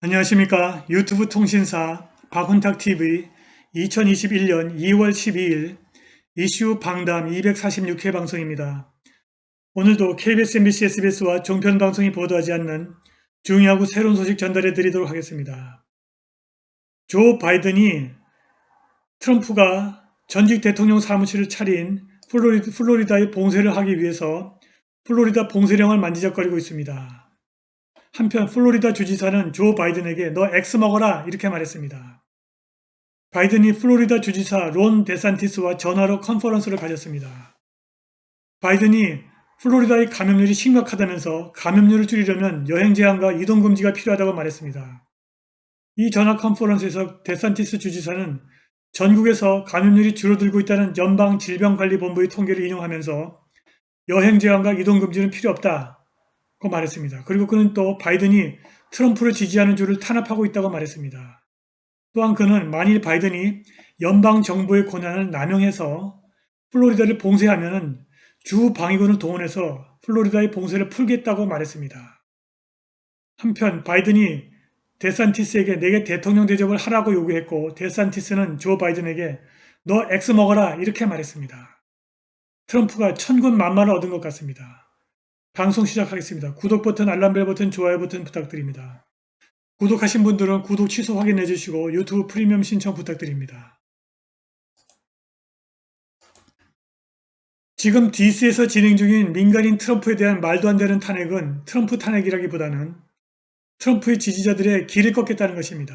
안녕하십니까. 유튜브 통신사 박훈탁TV 2021년 2월 12일 이슈 방담 246회 방송입니다. 오늘도 KBS, MBC, SBS와 종편방송이 보도하지 않는 중요하고 새로운 소식 전달해 드리도록 하겠습니다. 조 바이든이 트럼프가 전직 대통령 사무실을 차린 플로리다의 봉쇄를 하기 위해서 플로리다 봉쇄령을 만지작거리고 있습니다. 한편 플로리다 주지사는 조 바이든에게 너 X 먹어라 이렇게 말했습니다. 바이든이 플로리다 주지사 론 데산티스와 전화로 컨퍼런스를 가졌습니다. 바이든이 플로리다의 감염률이 심각하다면서 감염률을 줄이려면 여행 제한과 이동 금지가 필요하다고 말했습니다. 이 전화 컨퍼런스에서 데산티스 주지사는 전국에서 감염률이 줄어들고 있다는 연방질병관리본부의 통계를 인용하면서 여행 제한과 이동 금지는 필요 없다. 고 말했습니다. 그리고 그는 또 바이든이 트럼프를 지지하는 주를 탄압하고 있다고 말했습니다. 또한 그는 만일 바이든이 연방정부의 권한을 남용해서 플로리다를 봉쇄하면 주 방위군을 동원해서 플로리다의 봉쇄를 풀겠다고 말했습니다. 한편 바이든이 데산티스에게 내게 대통령 대접을 하라고 요구했고 데산티스는 조 바이든에게 너 X 먹어라 이렇게 말했습니다. 트럼프가 천군만마를 얻은 것 같습니다. 방송 시작하겠습니다. 구독 버튼, 알람벨 버튼, 좋아요 버튼 부탁드립니다. 구독하신 분들은 구독 취소 확인해 주시고 유튜브 프리미엄 신청 부탁드립니다. 지금 DC에서 진행 중인 민간인 트럼프에 대한 말도 안 되는 탄핵은 트럼프 탄핵이라기보다는 트럼프의 지지자들의 길을 꺾겠다는 것입니다.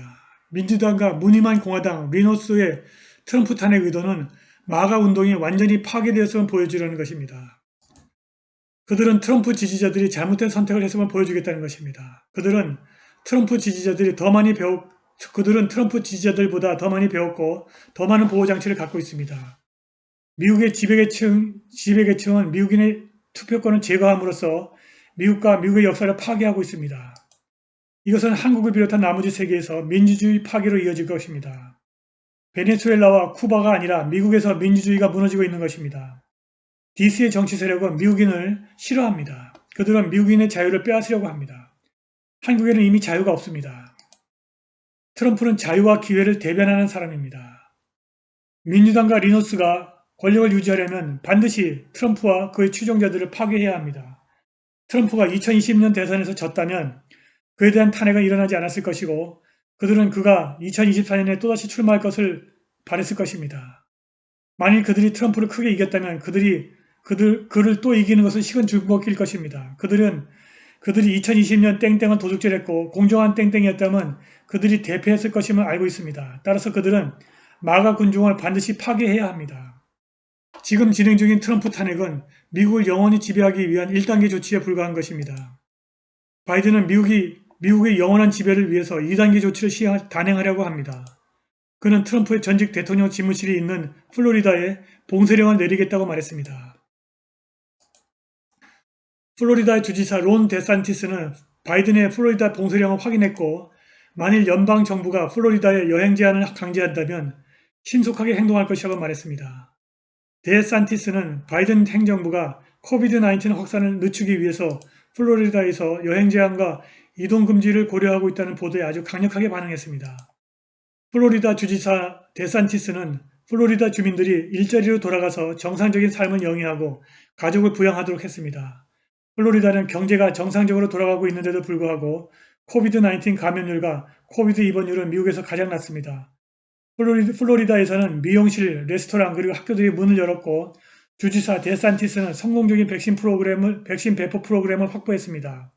민주당과 무늬만 공화당, 리노스의 트럼프 탄핵 의도는 마가 운동이 완전히 파괴되었음을 보여주려는 것입니다. 그들은 트럼프 지지자들이 잘못된 선택을 했음을 보여주겠다는 것입니다. 그들은 트럼프 지지자들보다 더 많이 배웠고 더 많은 보호장치를 갖고 있습니다. 미국의 지배계층은 미국인의 투표권을 제거함으로써 미국과 미국의 역사를 파괴하고 있습니다. 이것은 한국을 비롯한 나머지 세계에서 민주주의 파괴로 이어질 것입니다. 베네수엘라와 쿠바가 아니라 미국에서 민주주의가 무너지고 있는 것입니다. DC의 정치 세력은 미국인을 싫어합니다. 그들은 미국인의 자유를 빼앗으려고 합니다. 한국에는 이미 자유가 없습니다. 트럼프는 자유와 기회를 대변하는 사람입니다. 민주당과 리노스가 권력을 유지하려면 반드시 트럼프와 그의 추종자들을 파괴해야 합니다. 트럼프가 2020년 대선에서 졌다면 그에 대한 탄핵은 일어나지 않았을 것이고 그들은 그가 2024년에 또다시 출마할 것을 바랬을 것입니다. 만일 그들이 트럼프를 크게 이겼다면 그를 또 이기는 것은 식은 죽은 먹기일 것입니다. 그들이 2020년 땡땡은 도둑질했고 공정한 땡땡이었다면 그들이 대패했을 것임을 알고 있습니다. 따라서 그들은 마가 군중을 반드시 파괴해야 합니다. 지금 진행 중인 트럼프 탄핵은 미국을 영원히 지배하기 위한 1단계 조치에 불과한 것입니다. 바이든은 미국의 영원한 지배를 위해서 2단계 조치를 단행하려고 합니다. 그는 트럼프의 전직 대통령 집무실이 있는 플로리다에 봉쇄령을 내리겠다고 말했습니다. 플로리다 주지사 론 데산티스는 바이든의 플로리다 봉쇄령을 확인했고 만일 연방 정부가 플로리다에 여행 제한을 강제한다면 신속하게 행동할 것이라고 말했습니다. 데산티스는 바이든 행정부가 코비드-19 확산을 늦추기 위해서 플로리다에서 여행 제한과 이동 금지를 고려하고 있다는 보도에 아주 강력하게 반응했습니다. 플로리다 주지사 데산티스는 플로리다 주민들이 일자리로 돌아가서 정상적인 삶을 영위하고 가족을 부양하도록 했습니다. 플로리다는 경제가 정상적으로 돌아가고 있는데도 불구하고 코비드-19 감염률과 코비드 입원율은 미국에서 가장 낮습니다. 플로리다에서는 미용실, 레스토랑 그리고 학교들이 문을 열었고 주지사 데산티스는 성공적인 백신 배포 프로그램을 확보했습니다.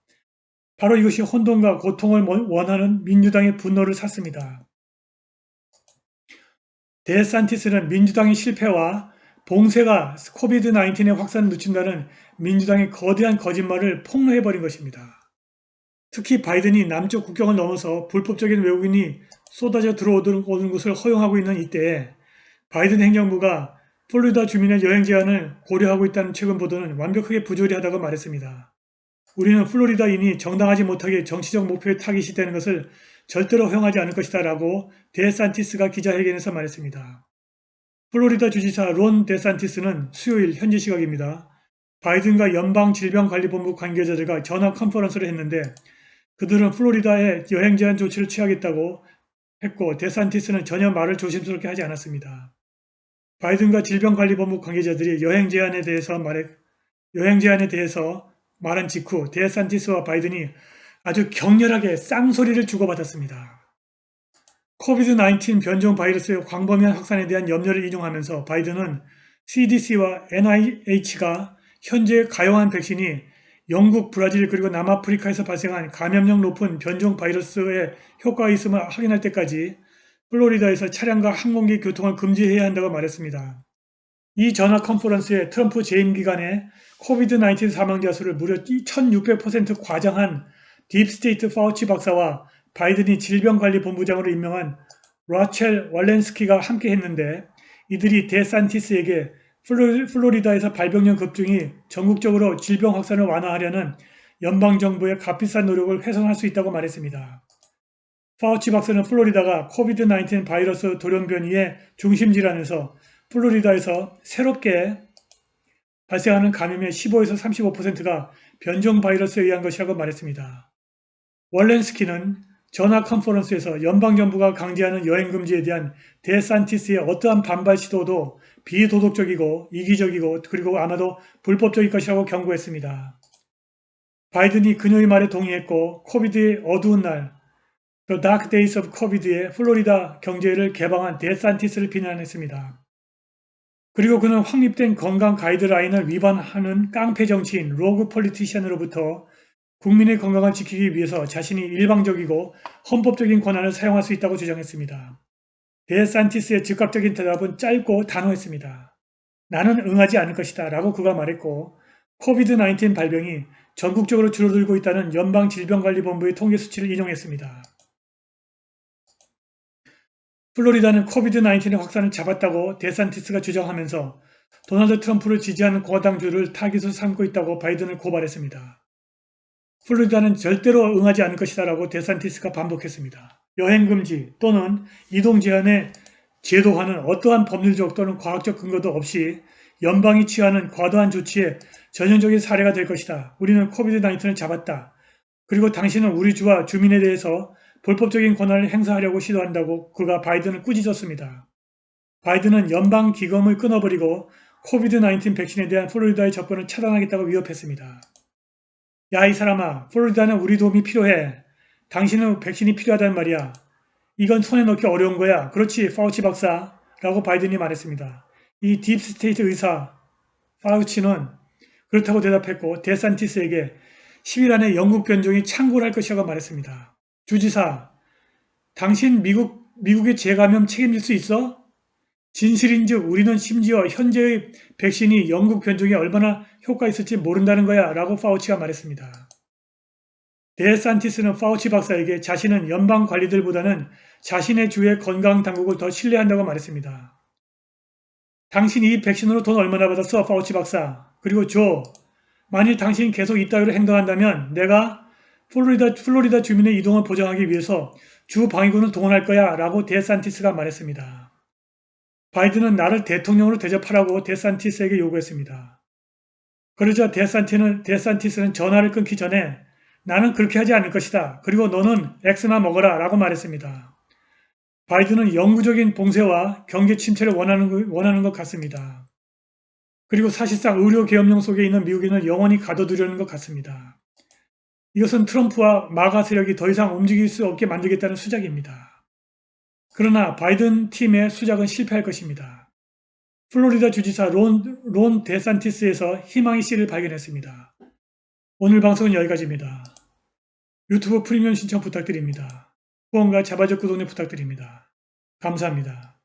바로 이것이 혼돈과 고통을 원하는 민주당의 분노를 샀습니다. 데산티스는 민주당의 실패와 봉쇄가 코비드-19의 확산을 늦춘다는 민주당의 거대한 거짓말을 폭로해버린 것입니다. 특히 바이든이 남쪽 국경을 넘어서 불법적인 외국인이 쏟아져 들어오는 것을 허용하고 있는 이때에 바이든 행정부가 플로리다 주민의 여행 제한을 고려하고 있다는 최근 보도는 완벽하게 부조리하다고 말했습니다. 우리는 플로리다인이 정당하지 못하게 정치적 목표에 타깃이 되는 것을 절대로 허용하지 않을 것이다 라고 데산티스가 기자회견에서 말했습니다. 플로리다 주지사 론 데산티스는 수요일 현지 시각입니다. 바이든과 연방질병관리본부 관계자들과 전화 컨퍼런스를 했는데 그들은 플로리다에 여행 제한 조치를 취하겠다고 했고 데산티스는 전혀 말을 조심스럽게 하지 않았습니다. 바이든과 질병관리본부 관계자들이 여행 제한에 대해서 말한 직후 데산티스와 바이든이 아주 격렬하게 쌍소리를 주고받았습니다. 코비드-19 변종 바이러스의 광범위한 확산에 대한 염려를 인용하면서 바이든은 CDC와 NIH가 현재 가용한 백신이 영국, 브라질 그리고 남아프리카에서 발생한 감염력 높은 변종 바이러스의 효과가 있음을 확인할 때까지 플로리다에서 차량과 항공기 교통을 금지해야 한다고 말했습니다. 이 전화 컨퍼런스에 트럼프 재임 기간에 코비드-19 사망자 수를 무려 1600% 과장한 딥스테이트 파우치 박사와 바이든이 질병관리본부장으로 임명한 라첼 왈렌스키가 함께 했는데 이들이 데산티스에게 플로리다에서 발병령 급증이 전국적으로 질병 확산을 완화하려는 연방정부의 값비싼 노력을 훼손할 수 있다고 말했습니다. 파우치 박사는 플로리다가 코비드-19 바이러스 돌연변이의 중심지라면서 플로리다에서 새롭게 발생하는 감염의 15에서 35%가 변종 바이러스에 의한 것이라고 말했습니다. 월렌스키는 전화 컨퍼런스에서 연방정부가 강제하는 여행금지에 대한 데산티스의 어떠한 반발 시도도 비도덕적이고 이기적이고 그리고 아마도 불법적일 것이라고 경고했습니다. 바이든이 그녀의 말에 동의했고 코비드의 어두운 날, The Dark Days of COVID의 플로리다 경제를 개방한 데산티스를 비난했습니다. 그리고 그는 확립된 건강 가이드라인을 위반하는 깡패 정치인 로그 폴리티션으로부터 국민의 건강을 지키기 위해서 자신이 일방적이고 헌법적인 권한을 사용할 수 있다고 주장했습니다. 데산티스의 즉각적인 대답은 짧고 단호했습니다. 나는 응하지 않을 것이다 라고 그가 말했고 코비드-19 발병이 전국적으로 줄어들고 있다는 연방질병관리본부의 통계 수치를 인용했습니다. 플로리다는 코비드-19의 확산을 잡았다고 데산티스가 주장하면서 도널드 트럼프를 지지하는 공화당주를 타깃으로 삼고 있다고 바이든을 고발했습니다. 플로리다는 절대로 응하지 않을 것이다 라고 데산티스가 반복했습니다. 여행금지 또는 이동 제한의 제도화는 어떠한 법률적 또는 과학적 근거도 없이 연방이 취하는 과도한 조치의 전형적인 사례가 될 것이다. 우리는 코비드-19을 잡았다. 그리고 당신은 우리 주와 주민에 대해서 불법적인 권한을 행사하려고 시도한다고 그가 바이든을 꾸짖었습니다. 바이든은 연방기금을 끊어버리고 코비드-19 백신에 대한 플로리다의 접근을 차단하겠다고 위협했습니다. 야, 이 사람아, 플로리다는 우리 도움이 필요해. 당신은 백신이 필요하단 말이야. 이건 손에 넣기 어려운 거야. 그렇지, 파우치 박사. 라고 바이든이 말했습니다. 이 딥스테이트 의사, 파우치는 그렇다고 대답했고 데산티스에게 10일 안에 영국 변종이 창궐할 것이라고 말했습니다. 주지사, 당신 미국의 재감염 책임질 수 있어? 진실인즉 우리는 심지어 현재의 백신이 영국 변종에 얼마나 효과 있을지 모른다는 거야 라고 파우치가 말했습니다. 데산티스는 파우치 박사에게 자신은 연방 관리들보다는 자신의 주의 건강당국을 더 신뢰한다고 말했습니다. 당신 이 백신으로 돈 얼마나 받았어, 파우치 박사? 그리고 만일 당신이 계속 이따위로 행동한다면 내가 플로리다 주민의 이동을 보장하기 위해서 주 방위군을 동원할 거야 라고 데산티스가 말했습니다. 바이든은 나를 대통령으로 대접하라고 데산티스에게 요구했습니다. 그러자 데산티스는 전화를 끊기 전에 나는 그렇게 하지 않을 것이다. 그리고 너는 X나 먹어라 라고 말했습니다. 바이든은 영구적인 봉쇄와 경제 침체를 원하는 것 같습니다. 그리고 사실상 의료 계엄령 속에 있는 미국인을 영원히 가둬두려는 것 같습니다. 이것은 트럼프와 마가 세력이 더 이상 움직일 수 없게 만들겠다는 수작입니다. 그러나 바이든 팀의 수작은 실패할 것입니다. 플로리다 주지사 론 데산티스에서 희망의 씨를 발견했습니다. 오늘 방송은 여기까지입니다. 유튜브 프리미엄 신청 부탁드립니다. 후원과 자발적 구독 부탁드립니다. 감사합니다.